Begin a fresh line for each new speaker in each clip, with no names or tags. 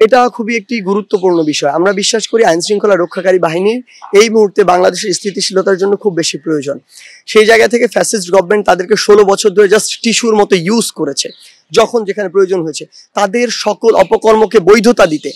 এটা খুবই একটি গুরুত্বপূর্ণ বিষয়। আমরা বিশ্বাস করি আইন শৃঙ্খলা রক্ষাকারী বাহিনীর এই মুহূর্তে বাংলাদেশের স্থিতিশীলতার জন্য খুব বেশি প্রয়োজন। সেই জায়গা থেকে ফ্যাসিস্ট গভর্নমেন্ট তাদেরকে 16 বছর ধরে জাস্ট টিস্যুর মতো ইউজ করেছে। যখন যেখানে প্রয়োজন হয়েছে তাদের সকল অপকর্মকে বৈধতা দিতে,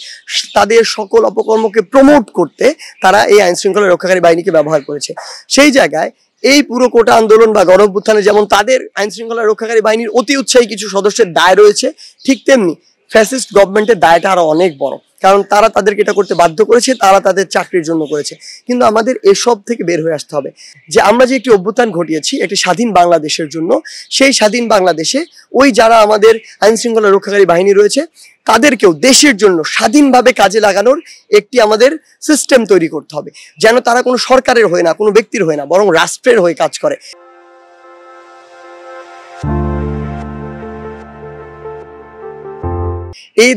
তাদের সকল অপকর্মকে প্রমোট করতে তারা এই আইন শৃঙ্খলা রক্ষাকারী বাহিনীকে ব্যবহার করেছে। সেই জায়গায় এই পুরো কোটা আন্দোলন বা গণ অভ্যুত্থানে যেমন তাদের আইন শৃঙ্খলা রক্ষাকারী বাহিনীর অতি উৎসাহী কিছু সদস্যের দায় রয়েছে, ঠিক তেমনি ফ্যাসিস্ট গভর্নমেন্টের দায়টা আরো অনেক বড়, কারণ তারা তাদেরকে এটা করতে বাধ্য করেছে, তারা তাদের চাকরির জন্য করেছে। কিন্তু আমাদের এসব থেকে বের হয়ে আসতে হবে যে আমরা যে একটি অভ্যুত্থান ঘটিয়েছি একটি স্বাধীন বাংলাদেশের জন্য, সেই স্বাধীন বাংলাদেশে ওই যারা আমাদের আইন শৃঙ্খলা রক্ষাকারী বাহিনী রয়েছে তাদেরকেও দেশের জন্য স্বাধীনভাবে কাজে লাগানোর একটি আমাদের সিস্টেম তৈরি করতে হবে, যেন তারা কোনো সরকারের হয়ে না, কোনো ব্যক্তির হয়ে না, বরং রাষ্ট্রের হয়ে কাজ করে। এই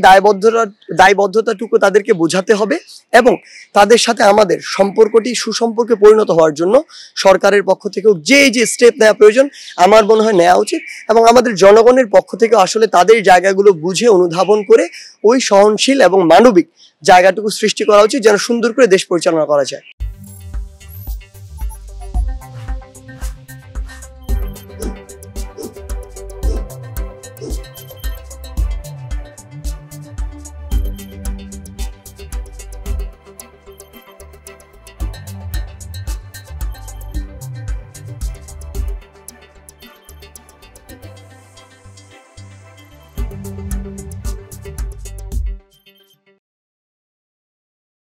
দায়বদ্ধতাটুকু তাদেরকে বোঝাতে হবে এবং তাদের সাথে আমাদের সম্পর্কটি সুসম্পর্কে পরিণত হওয়ার জন্য সরকারের পক্ষ থেকেও যে স্টেপ নেওয়া প্রয়োজন আমার মনে হয় নেওয়া উচিত, এবং আমাদের জনগণের পক্ষ থেকে আসলে তাদের জায়গাগুলো বুঝে অনুধাবন করে ওই সহনশীল এবং মানবিক জায়গাটুকু সৃষ্টি করা উচিত যেন সুন্দর করে দেশ পরিচালনা করা যায়।